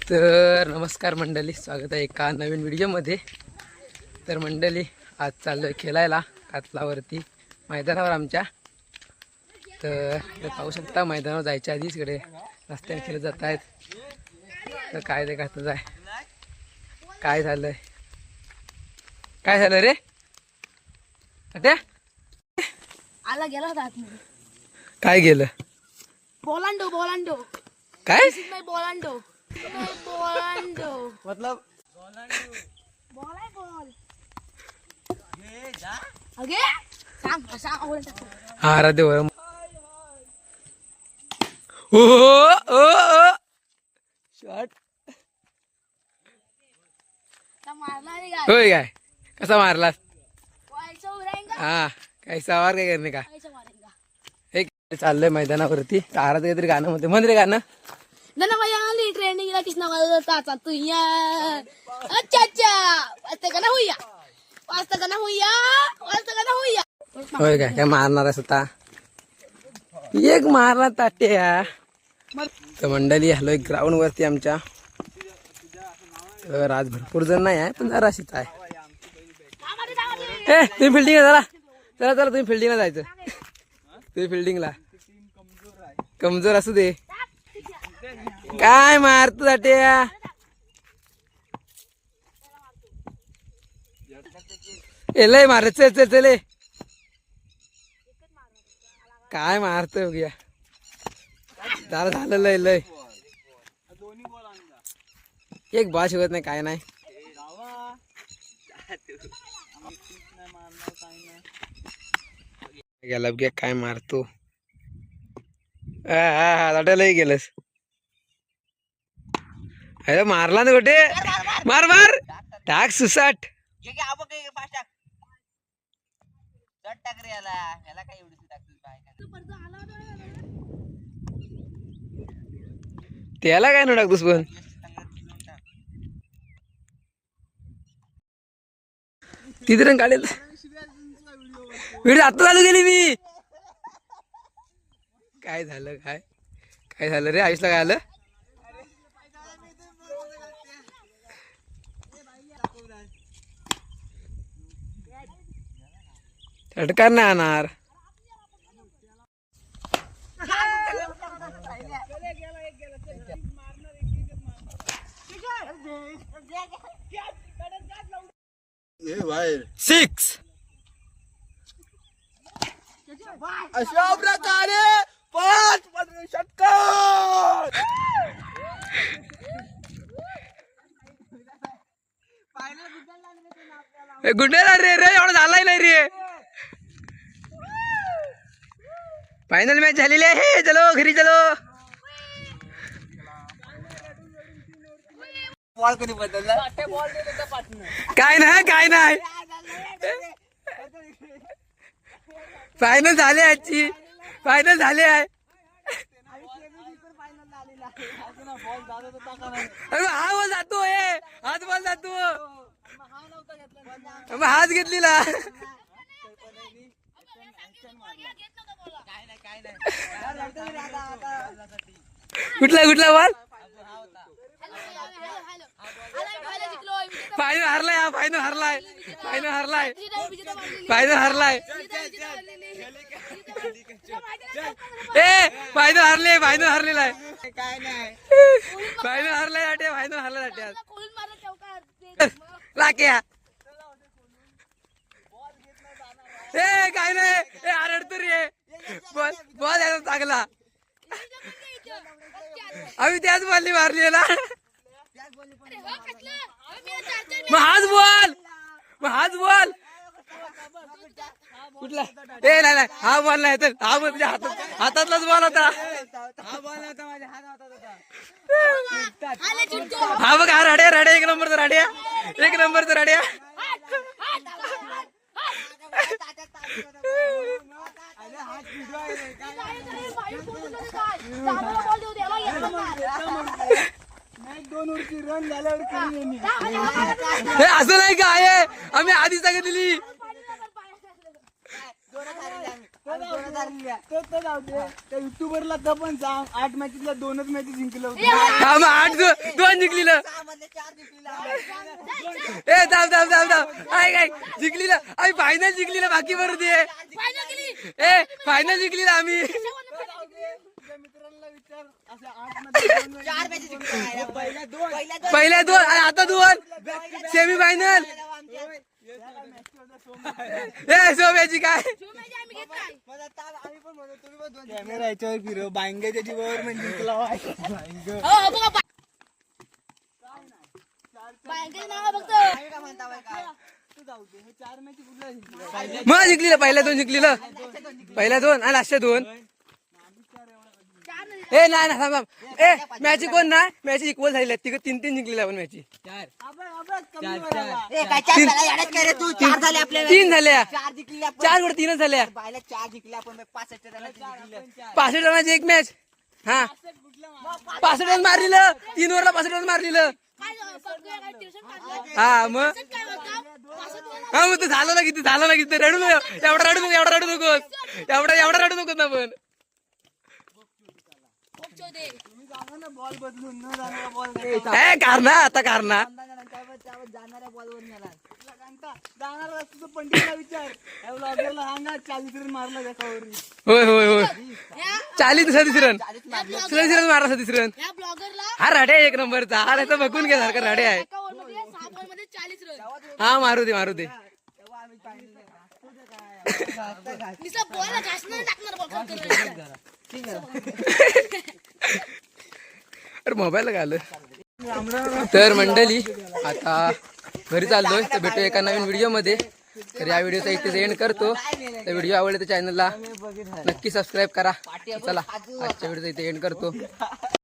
तर नमस्कार मंडळी, स्वागत आहे एका नवीन व्हिडिओमध्ये. तर मंडळी, आज चाललोय खेळायला कातलावरती मैदानावर आमच्या. तर पाहू शकता मैदानावर जायच्या आधीच इकडे रस्त्याने खेळत जात आहेत. तर काय ते घातच आहे, काय झालंय, काय झालं रे अट्या? आला गेला होता आतमध्ये. काय गेलं? बोलांडो बोलांडो काय बोलांडो बोलांडो मतलब बॉल आहे बॉल. अगे सांग सांग बोल. हा राधे वर ओ ओ ओ शॉट मारला रे काय होय. काय कसा मारलास? ऐसा उराएगा हा काय सवार काय करणे का? ऐसा मारेगा. एक चाललंय मैदानावरती. तारात काहीतरी गाणं म्हणते, म्हण रे गाणं. नन्ना भैया आली ट्रेनिंगला किसना वाजता तू या. अच्छा अच्छा वाजता का ना हुया, वाजता का ना हुया, वाजता का ना हुया. होय काय काय मारणार आहे स्वतः एक मारला ताट्या. तर मंडळी हलोय ग्राउंड वरती आमच्या. तर आज भरपूर जण नाही आहे, पण जराशीच आहे. ए तुम्ही फिल्डिंग चला चला चला, तुम्ही फिल्डिंगला जायचं. तुम्ही फिल्डिंगला कमजोर असू दे. काय मारतो ताट्या? ए लय मार, चल चल चल. काय मारतोय बघूया. झालं झालं लय लय. एक बॉल शिवत नाही, काय नाही. गेला बघ्या काय मारतो. लय गेलस. अरे मारला ना कुठे, मार मार टाक सुसाट. त्याला काय न टाकतोस पण. तिथे रंग काढेल व्हिडिओ आता चालू केली मी. काय झालं, काय काय झालं रे आयुषला? काय आलं? षटकार नाही आणणार. सिक्स. अशा प्रकारे 5 षटकार. गुंडेला रे रे एवढा झालाय नाही रे. फायनल मॅच झालेली आहे. चलो घरी चलो. बॉल कधी बदलला? काय नाही काय नाही. फायनल झाले, आजची फायनल झाले आहे. अरे हा बॉल जातो, हाच बॉल जातो. हाच घेतलेला. कुठला कुठला बॉल? फायनल हारलाय, हा फायनल हारलाय, फायनल हारलाय, फायनल हारलाय. ए फायनल हारले, फायनल हारलेला आहे. काय नाही, फायनल हारलाय आट्या, फायनल हारलाय आट्या. लाक्या ए काय नाही. ए आरडतो रे. बॉल बॉल यायला चांगला. आम्ही त्याच बॉलनी मारली ना. मग हाच बॉल, मग हाच बॉल कुठला? ए नाही नाही, हा बॉल नाही तर हा बॉल तुझ्या हातातलाच बॉल होता. हा बॉल होता माझ्या हातात होता. हा बघ, हा राड्या राड्या, एक नंबरचा राड्या, एक नंबरचा राड्या. रन झाल्यावर हे असं नाही काय आहे, आम्ही आधी सांगितली. युट्यूबरला तर पण सांग 8 मॅचेसला 2च मॅच जिंकलं होतं. हा मग 8 2 जिंकलेलं. ए थांब थांब थांब थांब. काय जिंकलेलं आम्ही, फायनल जिंकलेलं. बाकी बरं ते ए फायनल जिंकलेलं आम्ही. पहिल्या 2 आणि आता 2 सेमी फायनल. ए सोम्याची काय कॅमेरा याच्यावर फिरव, बांग्याच्या जीवावर म्हणजे जिंकला. मग जिंकलेलं. पहिल्या 2 जिंकलेलं. पहिल्या 2 आणि लास्टच्या 2. ए नाही ना थांब थांब. ए मॅच कोण नाही, मॅच इक्वल झालेल्या. 3 जिंकलेल्या आपण मॅच. 3 झाल्या. 4 वर 3 झाल्या. 65 रनाची एक मॅच. हा 65 रन मारलेलं. 3 ओव्हरला 65 रन मारलेलं. हा मग ते झालं ना किती, झालं ना किती. रडू नको एवढा, रडू नको एवढा, रडू नकोस एवढा रडू नकोस ना. पण बॉल बदलून न जाणारा बॉल कारणा आता कारणा जाणाऱ्या बॉलवर नेला. जाणार असतो तर पंडितला विचार, ब्लॉगरला सांगा 40 रन मारला त्याच्यावर. होय होय होय 40 37 रन 37 रन मारला. 37 रन. या ब्लॉगरला हा राडे 1 नंबरचा. हा त्याचा बघून घ्या सारखा राडे आहे. 6 बॉलमध्ये 40 रन. हा मारू दे मारू दे. तेव्हा आम्ही पाहिलं निसा बॉलला घासणार टाकणार बॉल करणार. अरे मोबाईल घाल. तर मंडळी आता घरी चाललोय. तर भेटू एका नवीन व्हिडिओ मध्ये. तर या व्हिडिओचा इथेच एंड करतो. तर व्हिडिओ आवडले तर चॅनलला नक्की सबस्क्राईब करा. चला आजच्या व्हिडिओचा इथे एंड करतो.